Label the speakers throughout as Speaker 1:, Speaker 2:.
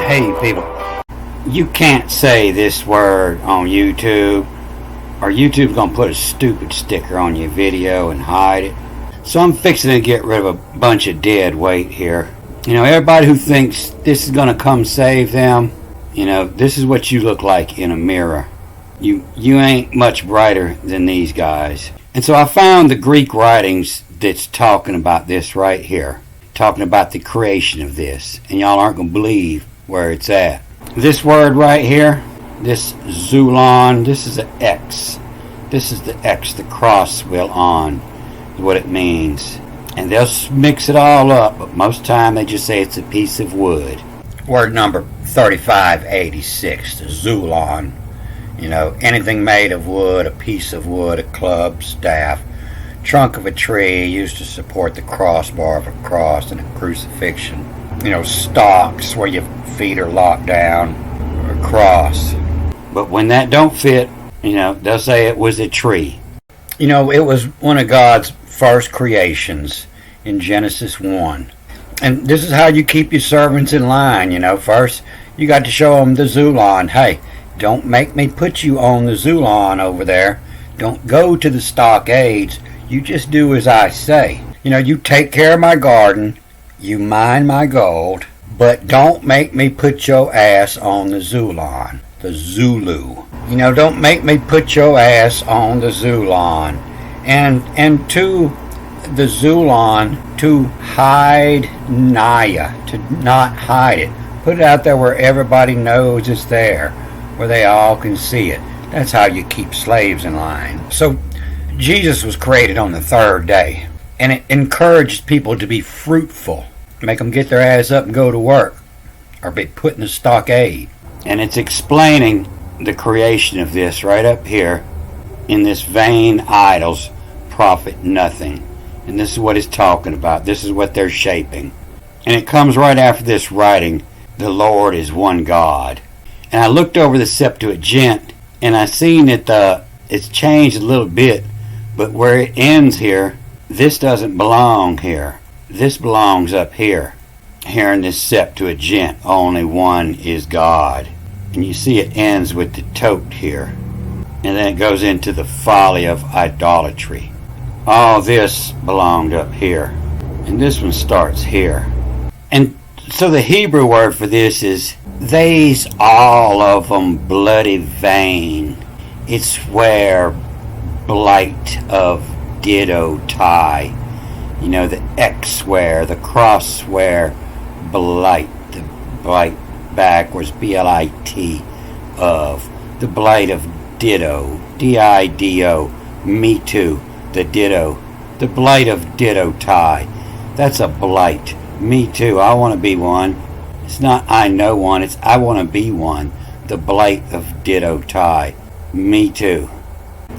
Speaker 1: Hey people, you can't say this word on YouTube, or YouTube's gonna put a stupid sticker on your video and hide it. So I'm fixing to get rid of a bunch of dead weight here. You know, everybody who thinks this is gonna come save them, you know, this is what you look like in a mirror. You ain't much brighter than these guys. And so I found the Greek writings that's talking about this right here, talking about the creation of this, and y'all aren't gonna believe where it's at. This word right here, this Zulon, this is an X. This is the X, the cross will on, is what it means. And they'll mix it all up, but most time they just say it's a piece of wood. Word number 3586, the Zulon. You know, anything made of wood, a piece of wood, a club, staff, trunk of a tree used to support the crossbar of a cross and a crucifixion. You know, stalks where your feet are locked down, or a cross. But when that don't fit, you know, they'll say it was a tree. You know, it was one of God's first creations in Genesis 1. And this is how you keep your servants in line, you know. First, you got to show them the Zulon. Hey, don't make me put you on the Zulon over there. Don't go to the stockades. You just do as I say. You know, you take care of my garden. You mine my gold. But don't make me put your ass on the Zulon. The Zulu. You know, don't make me put your ass on the Zulon. And to the Zulon, to hide Naya. To not hide it. Put it out there where everybody knows it's there, where they all can see it. That's how you keep slaves in line. So Jesus was created on the third day, and it encouraged people to be fruitful, make them get their ass up and go to work, or be put in the stockade. And it's explaining the creation of this right up here in this vain idols profit nothing. And this is what it's talking about. This is what they're shaping. And it comes right after this writing, the Lord is one God. And I looked over the Septuagint, and I seen that it's changed a little bit, but where it ends here, this doesn't belong here. This belongs up here. Here in this Septuagint, only one is God. And you see it ends with the tote here. And then it goes into the folly of idolatry. All this belonged up here. And this one starts here. And so the Hebrew word for this is, they's all of them bloody vain. It's where blight of ditto tie. You know, the X where, the cross swear, blight. The blight backwards, B-L-I-T of. The blight of ditto, D-I-D-O, me too, the ditto. The blight of ditto tie. That's a blight. Me too, I want to be one. It's not I know one, it's I want to be one. The blight of ditto tie. Me too.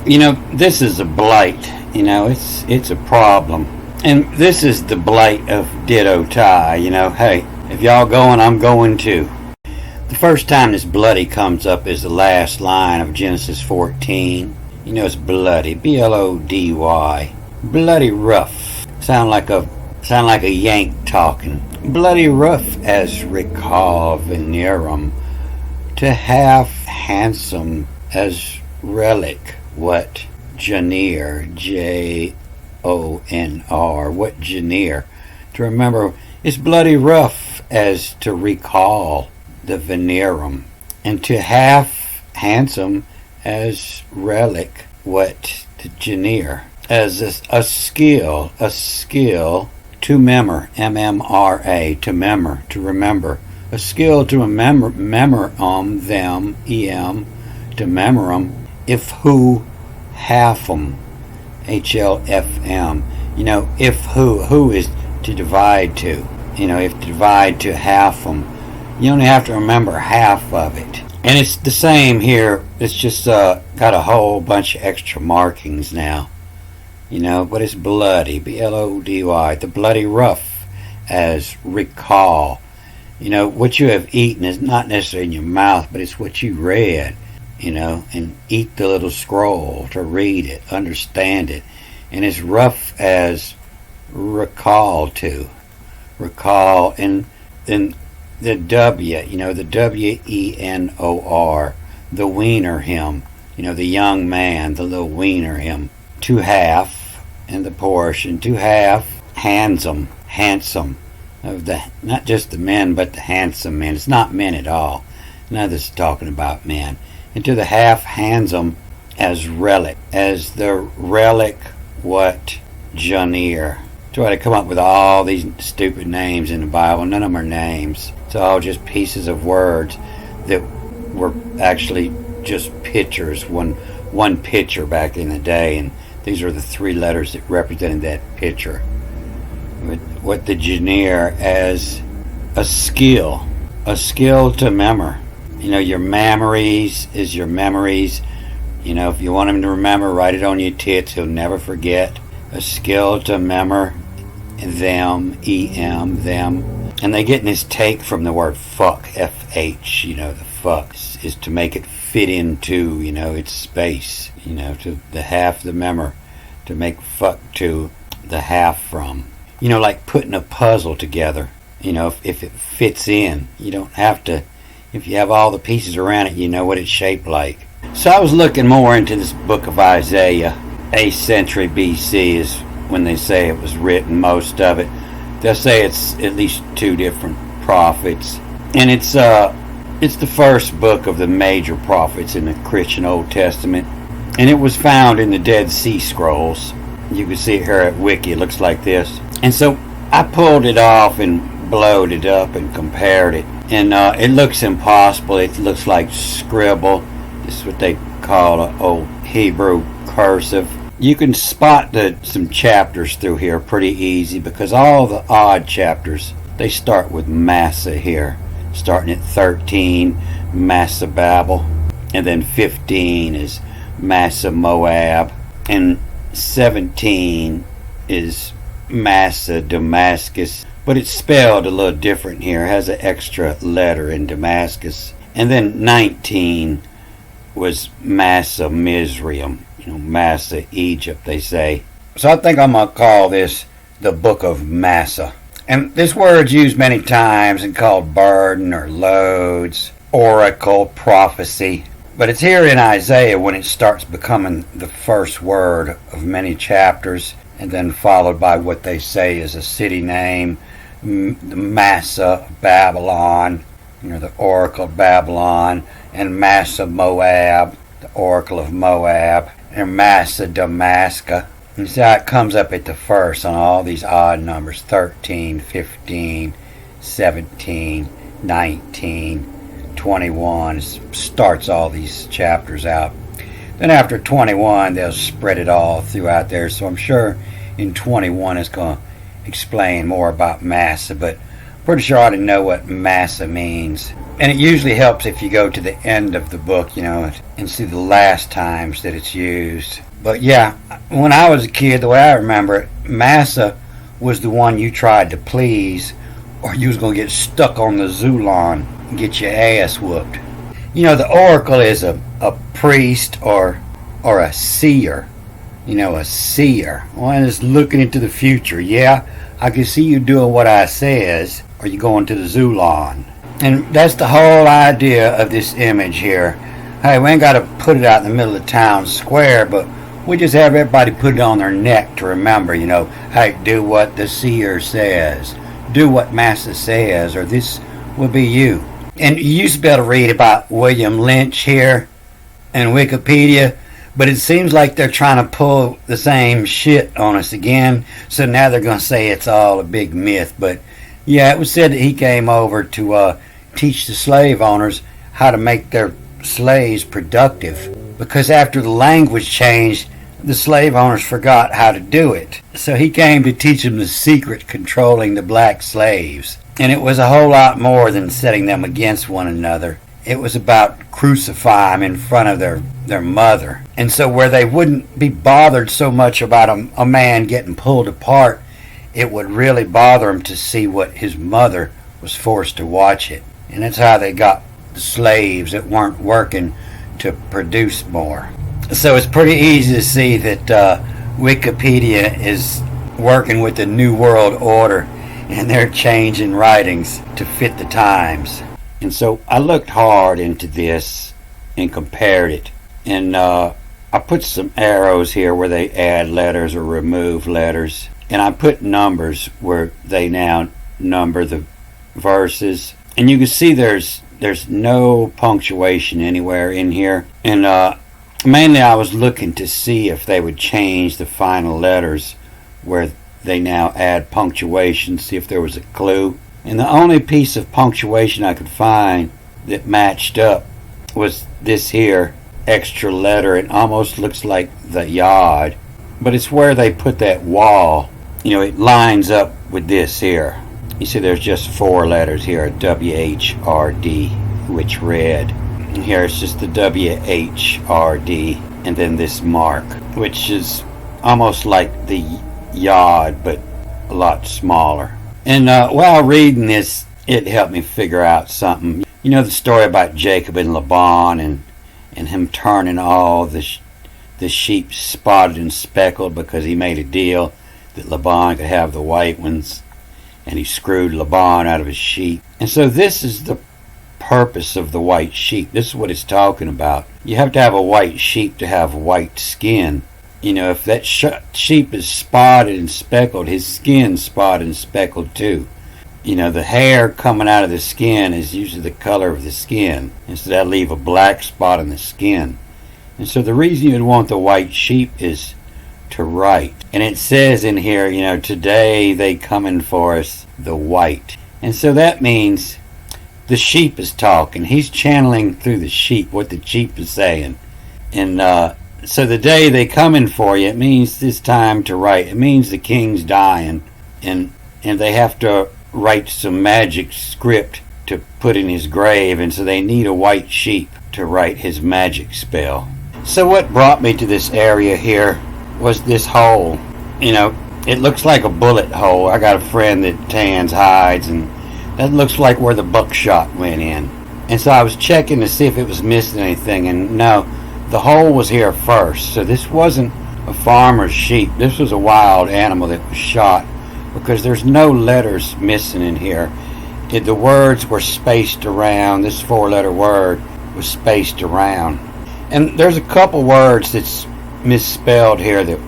Speaker 1: You know, this is a blight. You know, it's a problem. And this is the blight of ditto tie. You know, hey, if y'all going, I'm going too. The first time this bloody comes up is the last line of Genesis 14. You know, it's bloody. B-L-O-D-Y. Bloody rough. Sound like a Yank talking. Bloody rough as recall venerum, to half handsome as relic, what Janir, J-O-N-R, what Janir, to remember, it's bloody rough as to recall the venerum, and to half handsome as relic, what the Janir, as a skill, to memor, M-M-R-A, to memor, to remember. A skill to memor them, E-M, to memor if who, half 'em, H-L-F-M. You know, if who is to divide to. You know, if to divide to half 'em, you only have to remember half of it. And it's the same here. It's just got a whole bunch of extra markings now. You know, but it's bloody, B-L-O-D-Y, the bloody rough as recall. You know, what you have eaten is not necessarily in your mouth, but it's what you read, you know, and eat the little scroll to read it, understand it. And it's rough as recall to. Recall, and then the W, the WENOR, the wiener him, the young man, the little wiener him. To half, in the portion, to half, handsome, of the, not just the men, but the handsome men. It's not men at all. None of this is talking about men. And to the half handsome as relic, as the relic what Janir. Try to come up with all these stupid names in the Bible. None of them are names. It's all just pieces of words that were actually just pictures. One picture back in the day, and these are the three letters that represented that picture. What the Janir as a skill to memor. Your memories is your memories. If you want him to remember, write it on your tits. He'll never forget. A skill to memor them, them. And they getting this take from the word fuck, F-H, the fuck is to make it fit into, its space, to the half the memor, to make fuck to the half from. Like putting a puzzle together, if it fits in. You don't have to, if you have all the pieces around it, you know what it's shaped like. So I was looking more into this book of Isaiah. 8th century BC is when they say it was written, most of it. They'll say it's at least two different prophets. And it's the first book of the major prophets in the Christian Old Testament. And it was found in the Dead Sea Scrolls. You can see it here at Wiki. It looks like this. And so I pulled it off and blowed it up and compared it. And it looks impossible. It looks like scribble. This is what they call an old Hebrew cursive. You can spot some chapters through here pretty easy because all the odd chapters, they start with Massa here. Starting at 13, Massa Babel. And then 15 is Massa Moab. And 17 is Massa Damascus. But it's spelled a little different here. It has an extra letter in Damascus. And then 19 was Massa Mizraim. Massa Egypt, they say. So I think I'm going to call this the Book of Massa. And this word's used many times and called burden or loads, oracle, prophecy. But it's here in Isaiah when it starts becoming the first word of many chapters, and then followed by what they say is a city name, the Massa, Babylon, the oracle of Babylon, and Massa Moab, the oracle of Moab, and Massa Damascus. You see how it comes up at the first on all these odd numbers, 13, 15, 17, 19, 21. It starts all these chapters out. Then after 21, they'll spread it all throughout there. So I'm sure in 21 it's going to explain more about Massa, but pretty sure I ought to know what Massa means. And it usually helps if you go to the end of the book, and see the last times that it's used. But yeah, when I was a kid, the way I remember it, Massa was the one you tried to please, or you was going to get stuck on the Zulon and get your ass whooped. The oracle is a priest or a seer. A seer. One is looking into the future. Yeah, I can see you doing what I says, or you going to the Zulon. And that's the whole idea of this image here. Hey, we ain't got to put it out in the middle of the town square, but we just have everybody put it on their neck to remember, hey, do what the seer says. Do what Massa says, or this will be you. And you used to be able to read about William Lynch here in Wikipedia, but it seems like they're trying to pull the same shit on us again, so now they're going to say it's all a big myth. But yeah, it was said that he came over to teach the slave owners how to make their slaves productive, because after the language changed, the slave owners forgot how to do it. So he came to teach them the secret controlling the black slaves. And it was a whole lot more than setting them against one another. It was about crucifying them in front of their mother. And so where they wouldn't be bothered so much about a man getting pulled apart, it would really bother him to see what his mother was forced to watch it. And that's how they got the slaves that weren't working to produce more. So it's pretty easy to see that Wikipedia is working with the New World Order. and they're changing writings to fit the times. And so I looked hard into this and compared it. And I put some arrows here where they add letters or remove letters. And I put numbers where they now number the verses. And you can see there's no punctuation anywhere in here. And mainly I was looking to see if they would change the final letters where they now add punctuation, see if there was a clue. And the only piece of punctuation I could find that matched up was this here extra letter. It almost looks like the yod, but it's where they put that wall. You know, it lines up with this here. You see there's just 4 letters here, a W-H-R-D, which read. And here it's just the W-H-R-D, and then this mark, which is almost like the yod, but a lot smaller. And while reading this, it helped me figure out something. You know the story about Jacob and Laban and him turning all the sheep spotted and speckled because he made a deal that Laban could have the white ones, and he screwed Laban out of his sheep. And so this is the purpose of the white sheep. This is what it's talking about. You have to have a white sheep to have white skin. You know, if that sheep is spotted and speckled, his skin's spotted and speckled too. You know, the hair coming out of the skin is usually the color of the skin, and so that'll leave a black spot on the skin. And so the reason you'd want the white sheep is to write. And it says in here, you know, today they coming for us, the white. And so that means the sheep is talking. He's channeling through the sheep what the sheep is saying. And so the day they coming for you, it means it's time to write. It means the king's dying, and they have to write some magic script to put in his grave, and so they need a white sheep to write his magic spell. So what brought me to this area here was this hole. You know, it looks like a bullet hole. I got a friend that tans hides, and that looks like where the buckshot went in. And so I was checking to see if it was missing anything, and no, the hole was here first. So this wasn't a farmer's sheep. This was a wild animal that was shot, because there's no letters missing in here. The words were spaced around. This 4-letter word was spaced around. And there's a couple words that's misspelled here that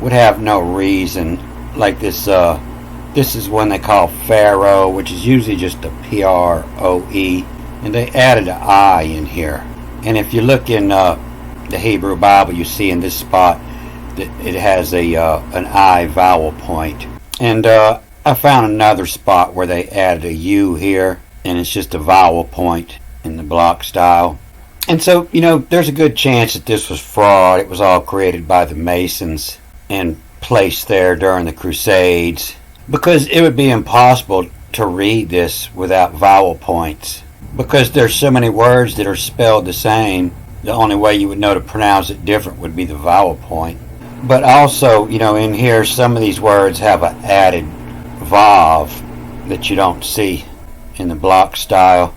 Speaker 1: would have no reason. Like this, this is one they call Pharaoh, which is usually just a P-R-O-E. And they added an I in here. And if you look in the Hebrew Bible, you see in this spot that it has an I vowel point. And I found another spot where they added a U here, and it's just a vowel point in the block style. And so, you know, there's a good chance that this was fraud. It was all created by the Masons and placed there during the Crusades, because it would be impossible to read this without vowel points, because there's so many words that are spelled the same. The only way you would know to pronounce it different would be the vowel point. But also, you know, in here, some of these words have an added vav that you don't see in the block style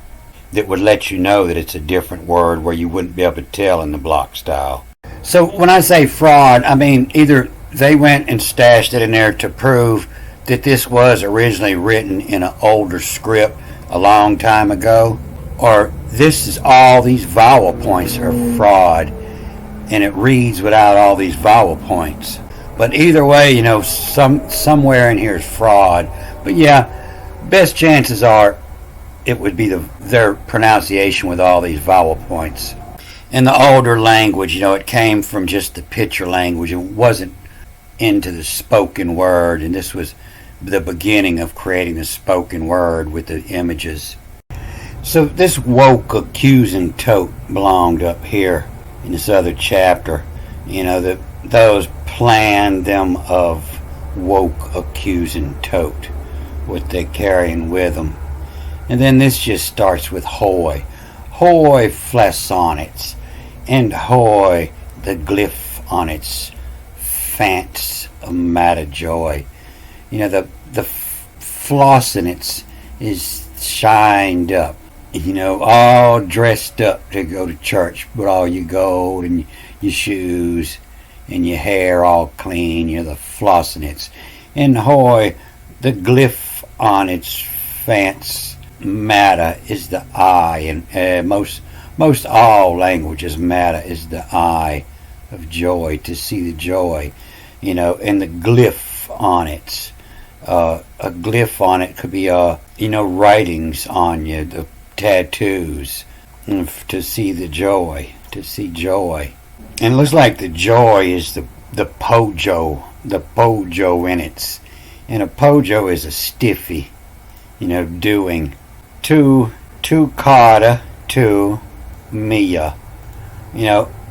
Speaker 1: that would let you know that it's a different word where you wouldn't be able to tell in the block style. So when I say fraud, I mean either they went and stashed it in there to prove that this was originally written in an older script a long time ago, or this is all these vowel points are fraud, and it reads without all these vowel points. But either way, you know, somewhere in here is fraud. But yeah, best chances are it would be their pronunciation with all these vowel points. In the older language, you know, it came from just the picture language. It wasn't into the spoken word, and this was the beginning of creating the spoken word with the images. So this woke accusing tote belonged up here in this other chapter. You know, those planned them of woke accusing tote, what they're carrying with them. And then this just starts with hoy. Hoy flassonnets, and hoy the glyph on its fance of matter joy. You know, the floss in it is shined up. You know, all dressed up to go to church with all your gold and your shoes and your hair all clean. You're the flossing it. And hoy, the glyph on its fence. Matter is the eye, and most all languages, matter is the eye of joy, to see the joy, and the glyph on it. A glyph on it could be, writings on you, the tattoos, to see the joy, to see joy. And it looks like the joy is the pojo in it. And a pojo is a stiffy, doing. Tu carta tu mia,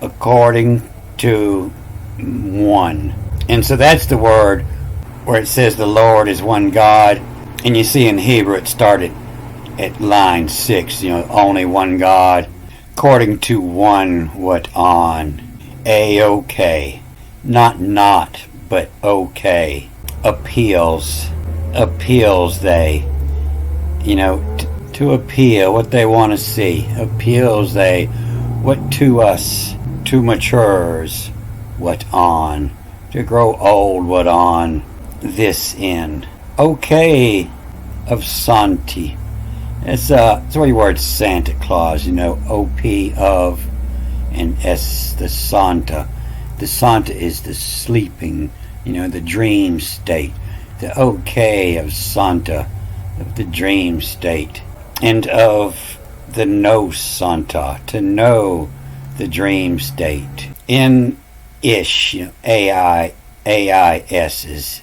Speaker 1: according to one. And so that's the word where it says the Lord is one God. And you see in Hebrew it started at line 6, only one God. According to one, what on. A-okay. Not, but okay. Appeals they, to appeal what they want to see. Appeals they, what to us, to matures, what on. To grow old, what on. This end. Okay of Santi. It's where your word Santa Claus, O-P of and S the Santa. The Santa is the sleeping, the dream state. The okay of Santa, of the dream state. And of the no Santa, to know the dream state. In ish, A-I-S is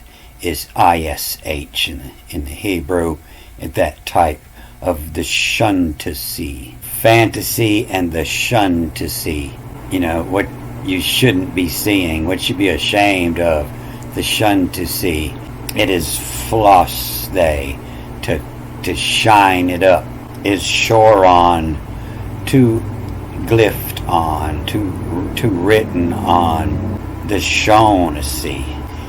Speaker 1: I-S-H in the Hebrew, at that type of the shun to see. Fantasy and the shun to see. What you shouldn't be seeing, what you'd be ashamed of, the shun to see. It is floss they, to shine it up, is shore on, to glyphed on, to written on, the shown to see.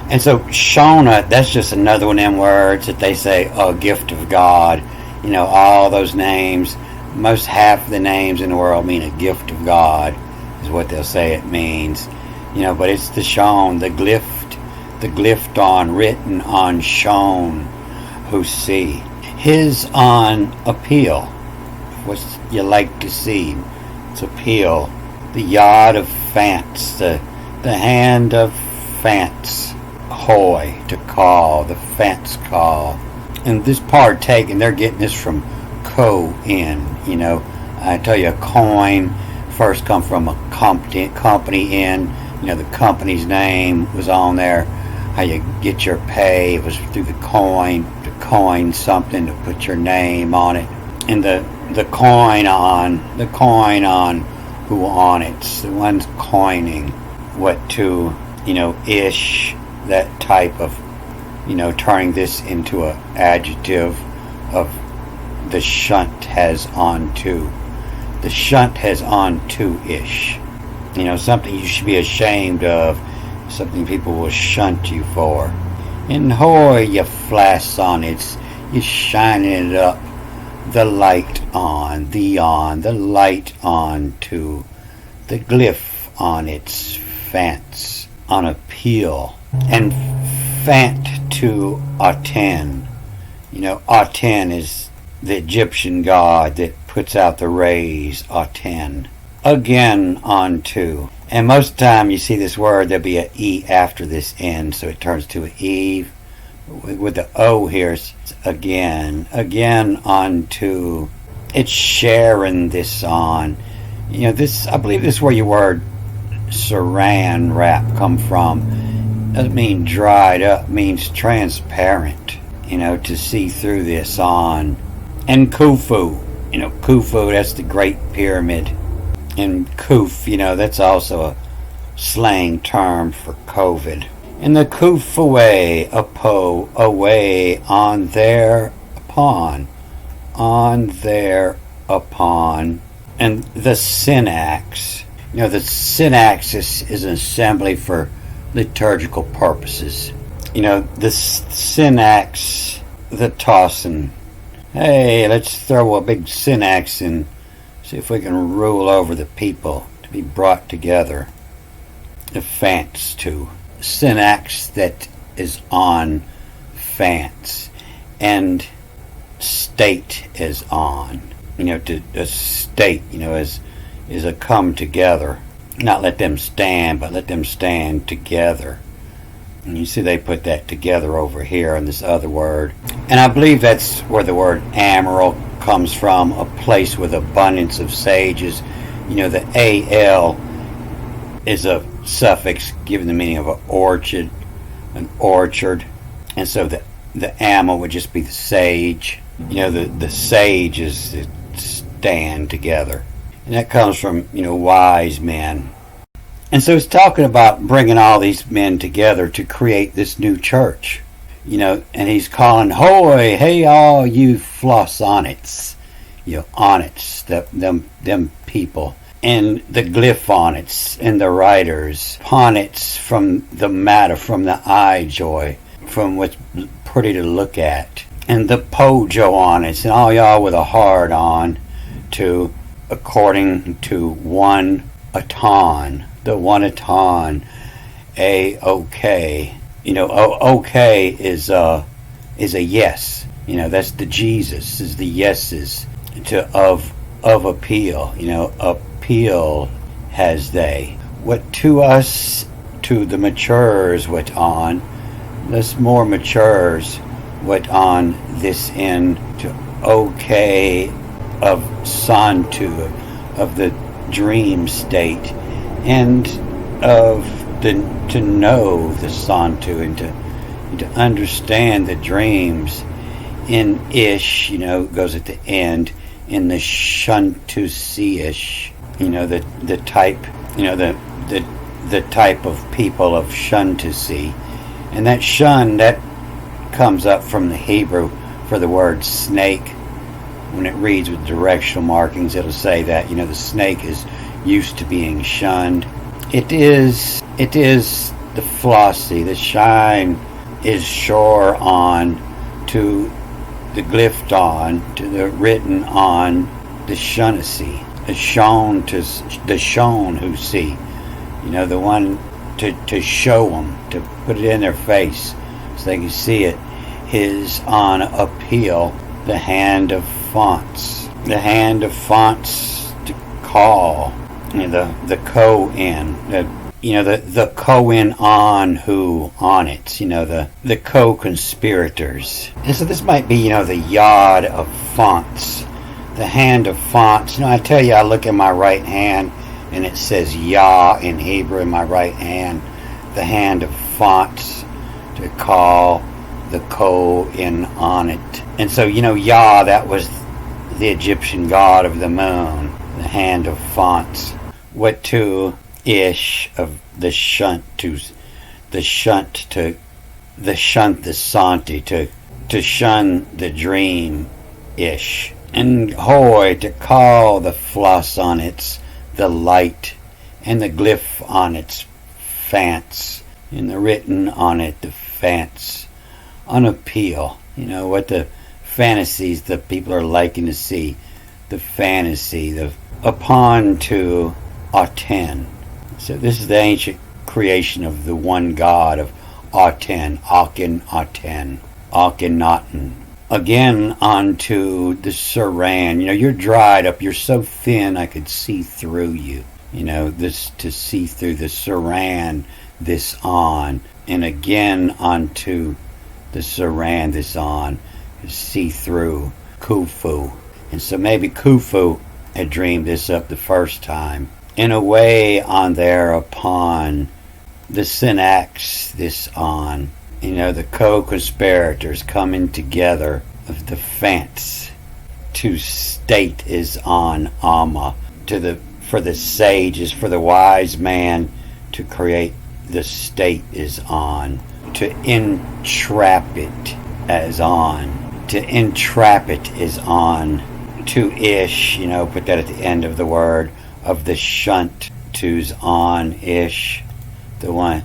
Speaker 1: And so Shona, that's just another one of them words that they say, a gift of God. All those names, most half of the names in the world mean a gift of God, is what they'll say it means. But it's the shown, the glyphed on, written on, shown, who see. His on appeal, what you like to see. It's appeal. The yard of fance, the hand of fance. Hoy, to call, the fence call. And this partake, and they're getting this from co-in, I tell you, a coin first come from a company in, the company's name was on there. How you get your pay, it was through the coin, to coin something, to put your name on it. And the coin on who on it's the one's coining what to, ish, that type of, turning this into an adjective of the shunt has on to. The shunt has on to ish. Something you should be ashamed of, something people will shunt you for. And hoy, you flash on it, you shining it up, the light on, the light on to, the glyph on its fence, on appeal, and fant to Aten. Aten is the Egyptian god that puts out the rays, Aten. Again, onto. And most of the time you see this word, there'll be an E after this N, so it turns to an Eve. With the O here, it's again onto. It's sharing this on. This, I believe this is where your word saran wrap come from. Doesn't mean dried up, means transparent, to see through this on. And Khufu, Khufu, that's the Great Pyramid. And Kuf, that's also a slang term for COVID. And the Kuf away, away, on there, upon. And the synax. The synax is an assembly for liturgical purposes. The synax, the tossing. Hey, let's throw a big synax in, see if we can rule over the people, to be brought together. The fance to. Synax that is on fance. and state is on. To a state, is a come together. Not let them stand, but let them stand together. And you see they put that together over here in this other word. And I believe that's where the word amaral comes from, a place with abundance of sages. The al is a suffix giving the meaning of an orchard. And so the ama would just be the sage. The sage is to stand together. And that comes from, wise men. And so it's talking about bringing all these men together to create this new church. And he's calling, hoy, hey, all you flossonites, onnits, them people, and the glyphonites, and the writers, ponnets from the matter, from the eye joy, from what's pretty to look at, and the pojo onnits, and all y'all with a hard on, to according to one aton, the one aton, okay. Okay is a yes. That's the Jesus, is the yeses of appeal. Appeal has they. What to us, to the matures, what on, less more matures, what on this end, to okay of santu, of the dream state, and of to know the santu, and to understand the dreams in ish, goes at the end, in the shuntusi-ish, the type, the type of people of shuntusi. And that shun, that comes up from the Hebrew for the word snake. When it reads with directional markings, it'll say that, the snake is used to being shunned. It is the flossy, the shine is shore on, to the glyphed on, to the written on, the shunnacy, the shown to the shown who see, the one to show them, to put it in their face so they can see it, is on appeal, the hand of fonts, to call, the co-in, the co-in on who on it, the co-conspirators. And so this might be, the yod of fonts, the hand of fonts. I tell you, I look at my right hand and it says Yah in Hebrew in my right hand, the hand of fonts, to call the co-in on it. And so, Yah, that was the Egyptian god of the moon, the hand of fonts. What to ish of the shunt, to the shunt, to the shunt, the santi, to shun the dream ish. And hoy, to call the floss on its the light, and the glyph on its fance, and the written on it the fance, on appeal. What the fantasies the people are liking to see, the fantasy, the upon to Aten. So this is the ancient creation of the one God of Aten, Aken, Aten, Akhenaten. Again, onto the Saran. You're dried up. You're so thin I could see through you. This to see through the Saran, this on. And again onto the Saran, this on. To see through Khufu. And so maybe Khufu had dreamed this up the first time. In a way on there upon the Synax, this on. The co-conspirators coming together of the fence to state is on Amma, for the sages, for the wise man to create the state is on, to entrap it as on, to entrap it is on, to ish, put that at the end of the word, of the shunt to's on ish, the ones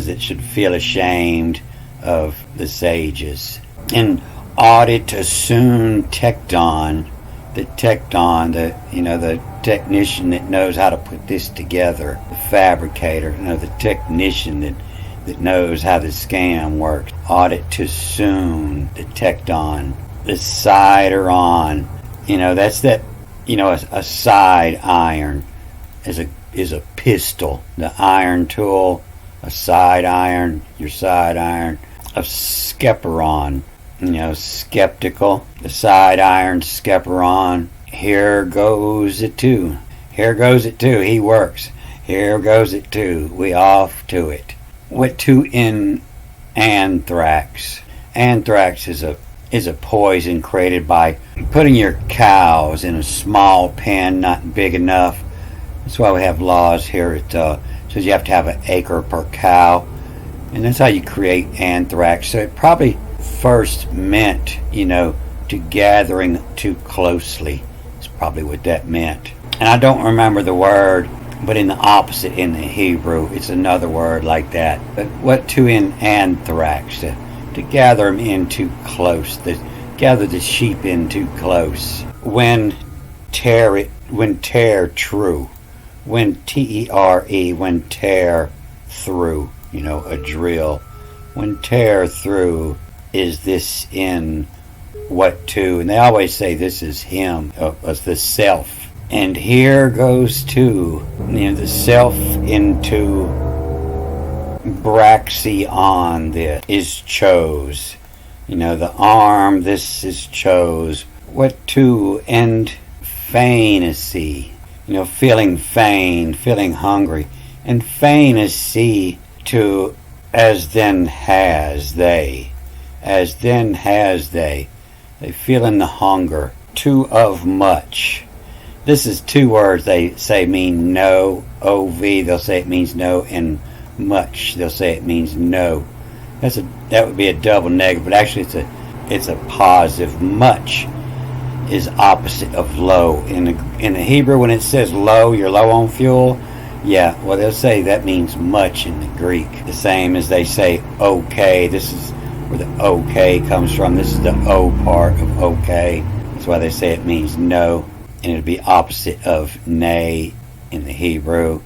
Speaker 1: that should feel ashamed of the sages. And audit assume tecton, the technician that knows how to put this together, the fabricator, the technician that knows how the scam works ought it to soon detect on the side or on. That's that. A side iron is a pistol. The iron tool, a side iron, your side iron. A skeperon, skeptical. The side iron, skeperon. Here goes it too. Here goes it too. He works. Here goes it too. We off to it. What to in anthrax? Anthrax is a poison created by putting your cows in a small pen, not big enough. That's why we have laws here. It says you have to have an acre per cow, and that's how you create anthrax. So it probably first meant, to gathering too closely. It's probably what that meant. And I don't remember the word, but in the opposite in the Hebrew, it's another word like that. But what to in anthrax? To gather them in too close. To gather the sheep in too close. When tear true. When T-E-R-E, when tear through. A drill. When tear through, is this in what to? And they always say this is him, as the self. And here goes to, the self into braxion, this is chose. The arm, this is chose. What to and fainacy, feeling fain, feeling hungry. And fainacy to as then has they. As then has they. They feeling the hunger. To of much. This is two words they say mean no, O-V, they'll say it means no, and much, they'll say it means no. That would be a double negative, but actually it's a positive. Much is opposite of low. In the Hebrew, when it says low, you're low on fuel, yeah, well they'll say that means much in the Greek. The same as they say okay, this is where the okay comes from. This is the O part of okay. That's why they say it means no. And it would be opposite of nay in the Hebrew.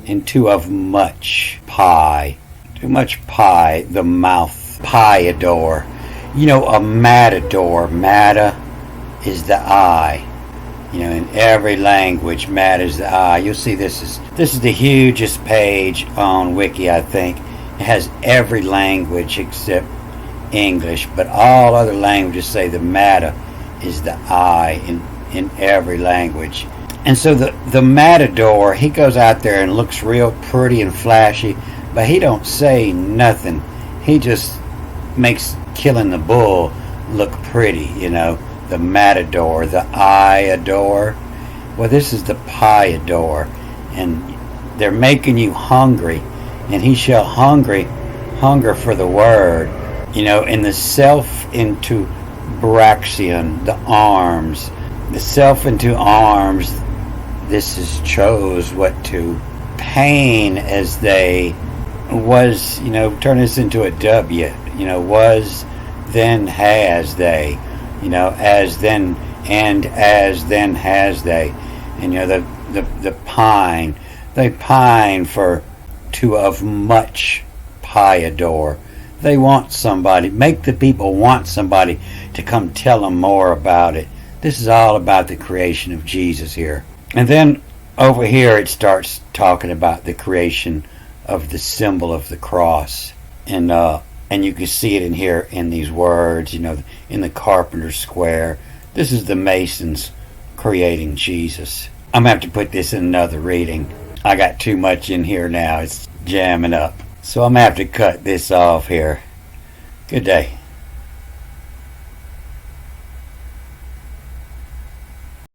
Speaker 1: And to of much pie. Too much pie, the mouth. Piadore. A matador. Mata is the eye. In every language, mata is the eye. You'll see this is the hugest page on Wiki, I think. It has every language except English, but all other languages say the mata is the eye in every language. And so the matador, he goes out there and looks real pretty and flashy, but he don't say nothing. He just makes killing the bull look pretty, the matador, the eye-adore. Well, this is the pie-adore, and they're making you hungry, and he shall hunger for the word, in the self into braxion, the arms. The self into arms, this is chose what to. Pain as they was, turn this into a W, was then has they, as then and as then has they. And the pine, they pine for to of much piadore. They want somebody, make the people want somebody to come tell them more about it. This is all about the creation of Jesus here. And then over here it starts talking about the creation of the symbol of the cross. And you can see it in here in these words, in the carpenter's square. This is the Masons creating Jesus. I'm going to have to put this in another reading. I got too much in here now. It's jamming up. So I'm going to have to cut this off here. Good day.